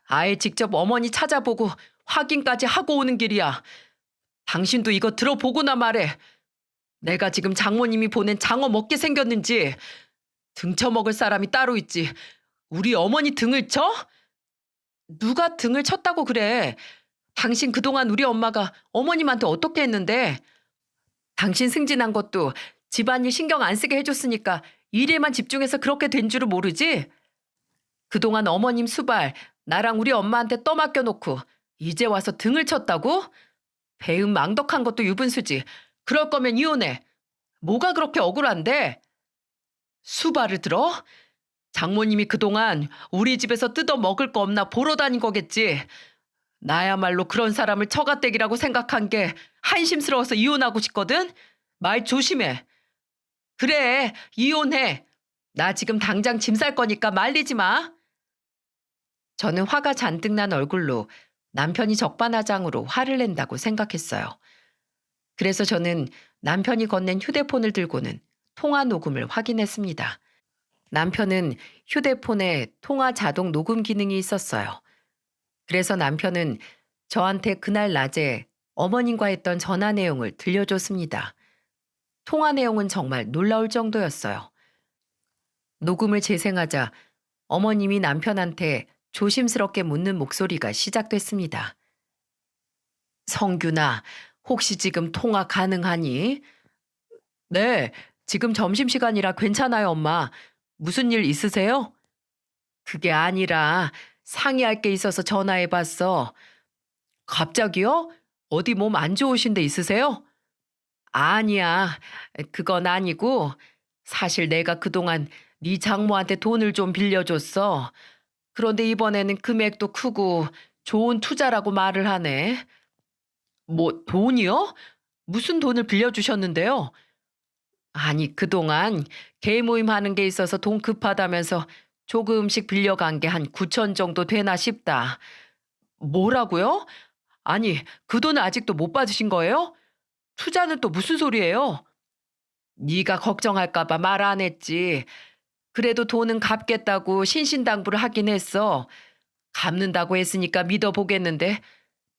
아예 직접 어머니 찾아보고 확인까지 하고 오는 길이야. 당신도 이거 들어보고나 말해. 내가 지금 장모님이 보낸 장어 먹게 생겼는지 등쳐먹을 사람이 따로 있지. 우리 어머니 등을 쳐? 누가 등을 쳤다고 그래. 당신 그동안 우리 엄마가 어머님한테 어떻게 했는데. 당신 승진한 것도 집안일 신경 안 쓰게 해줬으니까 일에만 집중해서 그렇게 된 줄을 모르지? 그동안 어머님 수발 나랑 우리 엄마한테 떠맡겨 놓고 이제 와서 등을 쳤다고? 배은 망덕한 것도 유분수지. 그럴 거면 이혼해. 뭐가 그렇게 억울한데? 수발을 들어? 장모님이 그동안 우리 집에서 뜯어 먹을 거 없나 보러 다닌 거겠지. 나야말로 그런 사람을 처가댁이라고 생각한 게 한심스러워서 이혼하고 싶거든? 말 조심해. 그래, 이혼해. 나 지금 당장 짐 쌀 거니까 말리지 마. 저는 화가 잔뜩 난 얼굴로 남편이 적반하장으로 화를 낸다고 생각했어요. 그래서 저는 남편이 건넨 휴대폰을 들고는 통화 녹음을 확인했습니다. 남편은 휴대폰에 통화 자동 녹음 기능이 있었어요. 그래서 남편은 저한테 그날 낮에 어머님과 했던 전화 내용을 들려줬습니다. 통화 내용은 정말 놀라울 정도였어요. 녹음을 재생하자 어머님이 남편한테 조심스럽게 묻는 목소리가 시작됐습니다. 성균아, 혹시 지금 통화 가능하니? 네, 지금 점심시간이라 괜찮아요, 엄마. 무슨 일 있으세요? 그게 아니라 상의할 게 있어서 전화해봤어. 갑자기요? 어디 몸 안 좋으신 데 있으세요? 아니야, 그건 아니고 사실 내가 그동안 네 장모한테 돈을 좀 빌려줬어. 그런데 이번에는 금액도 크고 좋은 투자라고 말을 하네. 뭐 돈이요? 무슨 돈을 빌려주셨는데요? 아니, 그동안 개 모임 하는 게 있어서 돈 급하다면서 조금씩 빌려간 게 한 9천 정도 되나 싶다. 뭐라고요? 아니, 그 돈을 아직도 못 받으신 거예요? 투자는 또 무슨 소리예요? 네가 걱정할까 봐 말 안 했지. 그래도 돈은 갚겠다고 신신당부를 하긴 했어. 갚는다고 했으니까 믿어보겠는데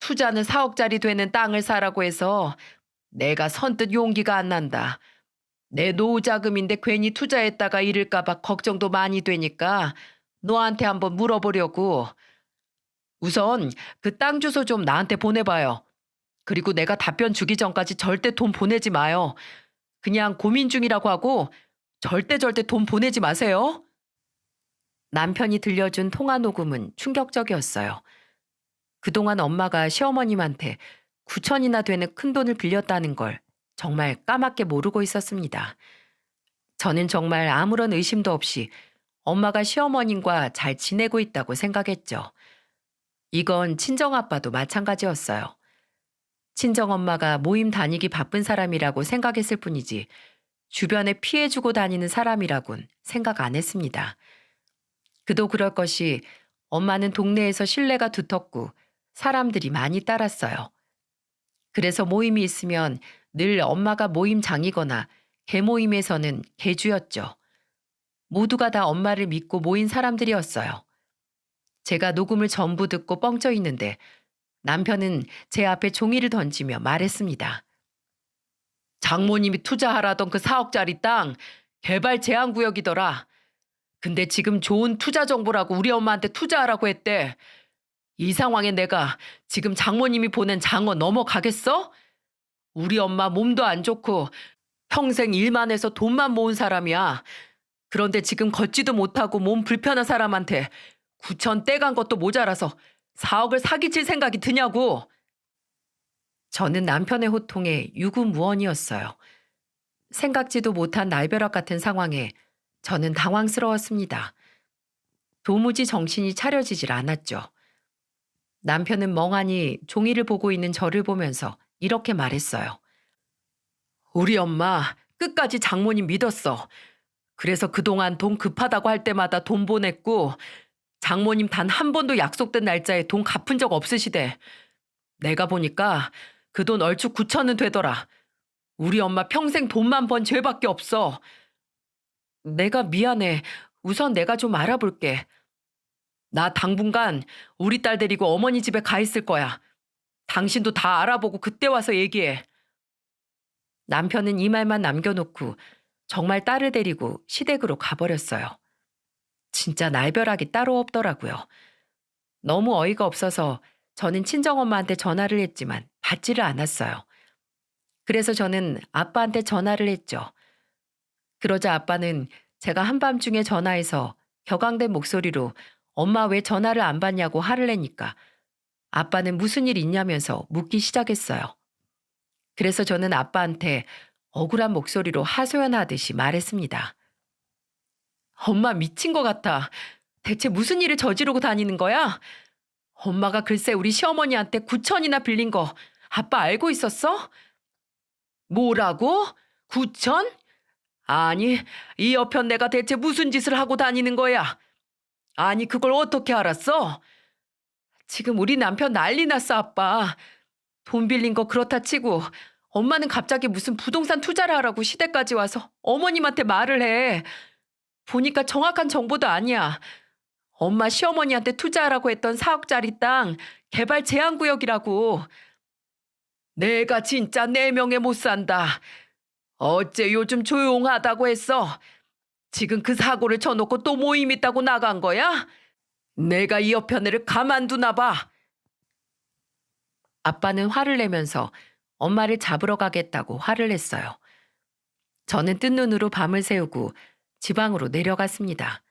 투자는 4억짜리 되는 땅을 사라고 해서 내가 선뜻 용기가 안 난다. 내 노후 자금인데 괜히 투자했다가 잃을까 봐 걱정도 많이 되니까 너한테 한번 물어보려고. 우선 그 땅 주소 좀 나한테 보내봐요. 그리고 내가 답변 주기 전까지 절대 돈 보내지 마요. 그냥 고민 중이라고 하고 절대 돈 보내지 마세요. 남편이 들려준 통화 녹음은 충격적이었어요. 그동안 엄마가 시어머님한테 9천이나 되는 큰돈을 빌렸다는 걸 정말 까맣게 모르고 있었습니다. 저는 정말 아무런 의심도 없이 엄마가 시어머님과 잘 지내고 있다고 생각했죠. 이건 친정아빠도 마찬가지였어요. 친정엄마가 모임 다니기 바쁜 사람이라고 생각했을 뿐이지 주변에 피해주고 다니는 사람이라곤 생각 안 했습니다. 그도 그럴 것이 엄마는 동네에서 신뢰가 두텁고 사람들이 많이 따랐어요. 그래서 모임이 있으면 늘 엄마가 모임장이거나 개모임에서는 개주였죠. 모두가 다 엄마를 믿고 모인 사람들이었어요. 제가 녹음을 전부 듣고 뻥쳐 있는데 남편은 제 앞에 종이를 던지며 말했습니다. 장모님이 투자하라던 그 4억짜리 땅 개발 제한구역이더라. 근데 지금 좋은 투자 정보라고 우리 엄마한테 투자하라고 했대. 이 상황에 내가 지금 장모님이 보낸 장어 넘어가겠어? 우리 엄마 몸도 안 좋고 평생 일만 해서 돈만 모은 사람이야. 그런데 지금 걷지도 못하고 몸 불편한 사람한테 9천 떼간 것도 모자라서 4억을 사기칠 생각이 드냐고. 저는 남편의 호통에 유구무원이었어요. 생각지도 못한 날벼락 같은 상황에 저는 당황스러웠습니다. 도무지 정신이 차려지질 않았죠. 남편은 멍하니 종이를 보고 있는 저를 보면서 이렇게 말했어요. 우리 엄마 끝까지 장모님 믿었어. 그래서 그동안 돈 급하다고 할 때마다 돈 보냈고 장모님 단 한 번도 약속된 날짜에 돈 갚은 적 없으시대. 내가 보니까 그 돈 얼추 9천은 되더라. 우리 엄마 평생 돈만 번 죄밖에 없어. 내가 미안해. 우선 내가 좀 알아볼게. 나 당분간 우리 딸 데리고 어머니 집에 가 있을 거야. 당신도 다 알아보고 그때 와서 얘기해. 남편은 이 말만 남겨놓고 정말 딸을 데리고 시댁으로 가버렸어요. 진짜 날벼락이 따로 없더라고요. 너무 어이가 없어서 저는 친정엄마한테 전화를 했지만 받지를 않았어요. 그래서 저는 아빠한테 전화를 했죠. 그러자 아빠는 제가 한밤중에 전화해서 격앙된 목소리로 엄마 왜 전화를 안 받냐고 화를 내니까 아빠는 무슨 일 있냐면서 묻기 시작했어요. 그래서 저는 아빠한테 억울한 목소리로 하소연하듯이 말했습니다. 엄마 미친 것 같아. 대체 무슨 일을 저지르고 다니는 거야? 엄마가 글쎄 우리 시어머니한테 9천이나 빌린 거 아빠 알고 있었어? 뭐라고? 9천? 아니, 이 여편 내가 대체 무슨 짓을 하고 다니는 거야? 아니, 그걸 어떻게 알았어? 지금 우리 남편 난리 났어, 아빠. 돈 빌린 거 그렇다 치고 엄마는 갑자기 무슨 부동산 투자를 하라고 시댁까지 와서 어머님한테 말을 해. 보니까 정확한 정보도 아니야. 엄마 시어머니한테 투자하라고 했던 4억짜리 땅 개발 제한구역이라고. 내가 진짜 내 명에 못 산다. 어째 요즘 조용하다고 했어. 지금 그 사고를 쳐놓고 또 모임 있다고 나간 거야? 내가 이 여편애를 가만두나 봐. 아빠는 화를 내면서 엄마를 잡으러 가겠다고 화를 냈어요. 저는 뜬 눈으로 밤을 새우고 지방으로 내려갔습니다.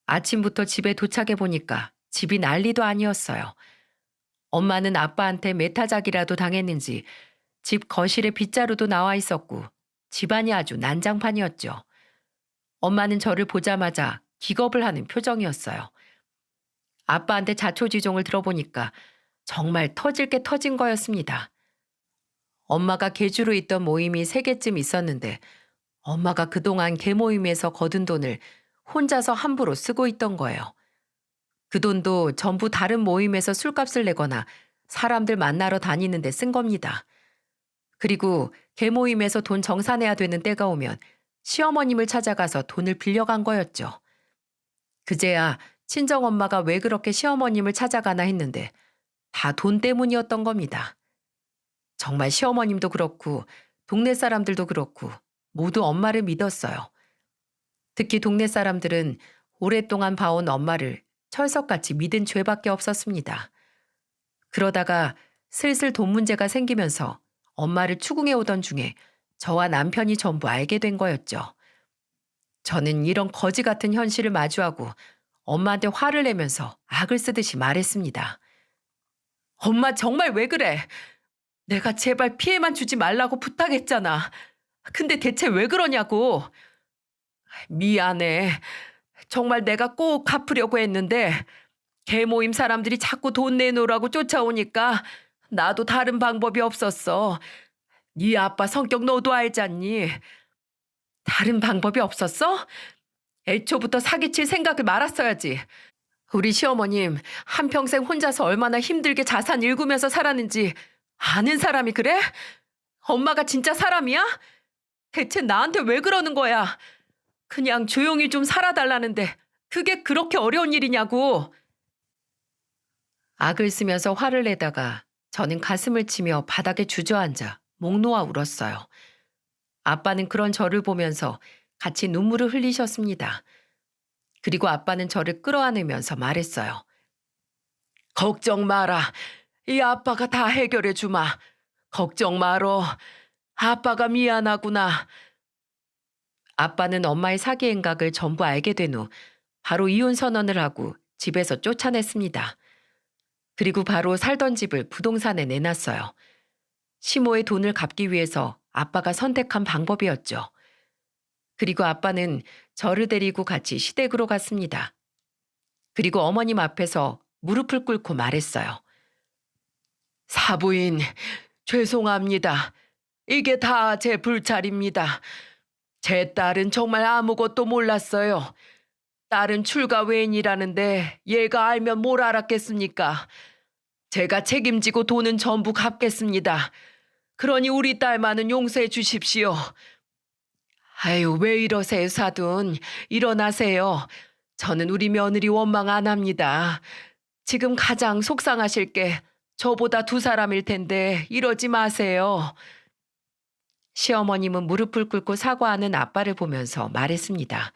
아침부터 집에 도착해 보니까 집이 난리도 아니었어요. 엄마는 아빠한테 메타작이라도 당했는지 집 거실에 빗자루도 나와 있었고 집안이 아주 난장판이었죠. 엄마는 저를 보자마자 기겁을 하는 표정이었어요. 아빠한테 자초지종을 들어보니까 정말 터질 게 터진 거였습니다. 엄마가 계주로 있던 모임이 3개쯤 있었는데 엄마가 그동안 개 모임에서 거둔 돈을 혼자서 함부로 쓰고 있던 거예요. 그 돈도 전부 다른 모임에서 술값을 내거나 사람들 만나러 다니는데 쓴 겁니다. 그리고 개 모임에서 돈 정산해야 되는 때가 오면 시어머님을 찾아가서 돈을 빌려간 거였죠. 그제야 친정엄마가 왜 그렇게 시어머님을 찾아가나 했는데 다 돈 때문이었던 겁니다. 정말 시어머님도 그렇고 동네 사람들도 그렇고 모두 엄마를 믿었어요. 특히 동네 사람들은 오랫동안 봐온 엄마를 철석같이 믿은 죄밖에 없었습니다. 그러다가 슬슬 돈 문제가 생기면서 엄마를 추궁해 오던 중에 저와 남편이 전부 알게 된 거였죠. 저는 이런 거지 같은 현실을 마주하고 엄마한테 화를 내면서 악을 쓰듯이 말했습니다. 엄마 정말 왜 그래? 내가 제발 피해만 주지 말라고 부탁했잖아. 근데 대체 왜 그러냐고. 미안해. 정말 내가 꼭 갚으려고 했는데 개 모임 사람들이 자꾸 돈 내놓으라고 쫓아오니까 나도 다른 방법이 없었어. 네 아빠 성격 너도 알잖니. 다른 방법이 없었어? 애초부터 사기칠 생각을 말았어야지. 우리 시어머님 한평생 혼자서 얼마나 힘들게 자산 일구면서 살았는지 아는 사람이 그래? 엄마가 진짜 사람이야? 대체 나한테 왜 그러는 거야? 그냥 조용히 좀 살아달라는데 그게 그렇게 어려운 일이냐고. 악을 쓰면서 화를 내다가 저는 가슴을 치며 바닥에 주저앉아 목 놓아 울었어요. 아빠는 그런 저를 보면서 같이 눈물을 흘리셨습니다. 그리고 아빠는 저를 끌어안으면서 말했어요. 걱정 마라. 이 아빠가 다 해결해 주마. 걱정 말어. 아빠가 미안하구나. 아빠는 엄마의 사기 행각을 전부 알게 된 후 바로 이혼 선언을 하고 집에서 쫓아냈습니다. 그리고 바로 살던 집을 부동산에 내놨어요. 시모의 돈을 갚기 위해서 아빠가 선택한 방법이었죠. 그리고 아빠는 저를 데리고 같이 시댁으로 갔습니다. 그리고 어머님 앞에서 무릎을 꿇고 말했어요. 사부인, 죄송합니다. 이게 다 제 불찰입니다. 제 딸은 정말 아무것도 몰랐어요. 딸은 출가 외인이라는데 얘가 알면 뭘 알았겠습니까? 제가 책임지고 돈은 전부 갚겠습니다. 그러니 우리 딸만은 용서해 주십시오. 아유, 왜 이러세요, 사돈. 일어나세요. 저는 우리 며느리 원망 안 합니다. 지금 가장 속상하실 게 저보다 2사람일 텐데 이러지 마세요. 시어머님은 무릎을 꿇고 사과하는 아빠를 보면서 말했습니다.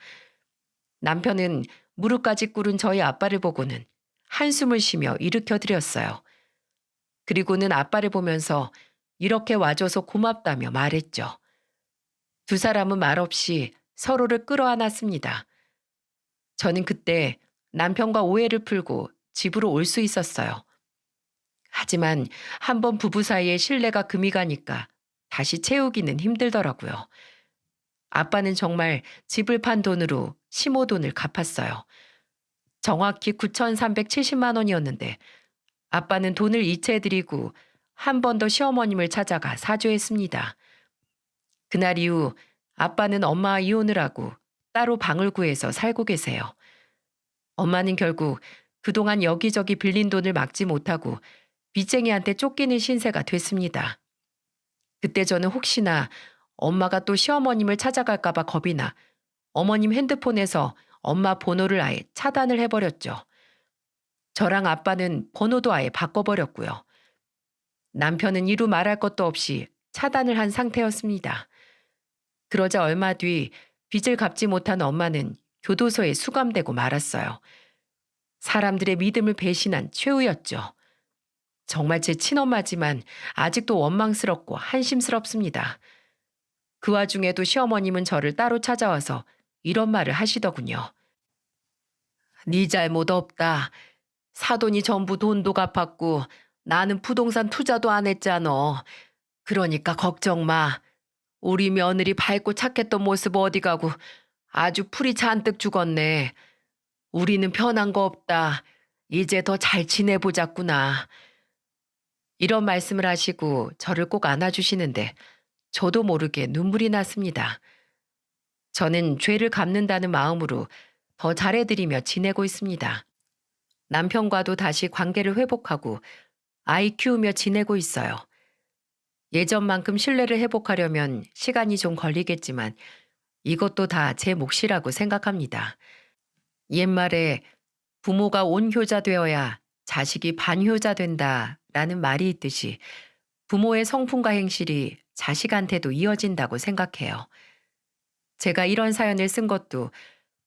남편은 무릎까지 꿇은 저희 아빠를 보고는 한숨을 쉬며 일으켜드렸어요. 그리고는 아빠를 보면서 이렇게 와줘서 고맙다며 말했죠. 2사람은 말없이 서로를 끌어안았습니다. 저는 그때 남편과 오해를 풀고 집으로 올 수 있었어요. 하지만 한번 부부 사이에 신뢰가 금이 가니까 다시 채우기는 힘들더라고요. 아빠는 정말 집을 판 돈으로 시모 돈을 갚았어요. 정확히 9,370만 원이었는데 아빠는 돈을 이체해드리고 한 번 더 시어머님을 찾아가 사죄했습니다. 그날 이후 아빠는 엄마와 이혼을 하고 따로 방을 구해서 살고 계세요. 엄마는 결국 그동안 여기저기 빌린 돈을 막지 못하고 빚쟁이한테 쫓기는 신세가 됐습니다. 그때 저는 혹시나 엄마가 또 시어머님을 찾아갈까 봐 겁이 나 어머님 핸드폰에서 엄마 번호를 아예 차단을 해버렸죠. 저랑 아빠는 번호도 아예 바꿔버렸고요. 남편은 이루 말할 것도 없이 차단을 한 상태였습니다. 그러자 얼마 뒤 빚을 갚지 못한 엄마는 교도소에 수감되고 말았어요. 사람들의 믿음을 배신한 최후였죠. 정말 제 친엄마지만 아직도 원망스럽고 한심스럽습니다. 그 와중에도 시어머님은 저를 따로 찾아와서 이런 말을 하시더군요. 네 잘못 없다. 사돈이 전부 돈도 갚았고 나는 부동산 투자도 안 했잖아. 그러니까 걱정 마. 우리 며느리 밝고 착했던 모습 어디 가고 아주 풀이 잔뜩 죽었네. 우리는 변한 거 없다. 이제 더 잘 지내보자꾸나. 이런 말씀을 하시고 저를 꼭 안아주시는데 저도 모르게 눈물이 났습니다. 저는 죄를 갚는다는 마음으로 더 잘해드리며 지내고 있습니다. 남편과도 다시 관계를 회복하고 아이 키우며 지내고 있어요. 예전만큼 신뢰를 회복하려면 시간이 좀 걸리겠지만 이것도 다 제 몫이라고 생각합니다. 옛말에 부모가 온효자 되어야 자식이 반효자 된다라는 말이 있듯이 부모의 성품과 행실이 자식한테도 이어진다고 생각해요. 제가 이런 사연을 쓴 것도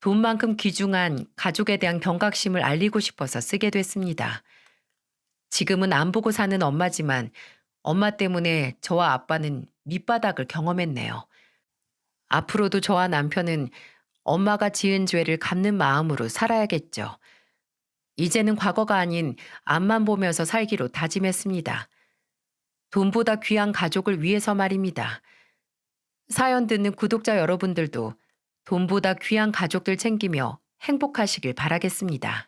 돈만큼 귀중한 가족에 대한 경각심을 알리고 싶어서 쓰게 됐습니다. 지금은 안 보고 사는 엄마지만 엄마 때문에 저와 아빠는 밑바닥을 경험했네요. 앞으로도 저와 남편은 엄마가 지은 죄를 갚는 마음으로 살아야겠죠. 이제는 과거가 아닌 앞만 보면서 살기로 다짐했습니다. 돈보다 귀한 가족을 위해서 말입니다. 사연 듣는 구독자 여러분들도 돈보다 귀한 가족들 챙기며 행복하시길 바라겠습니다.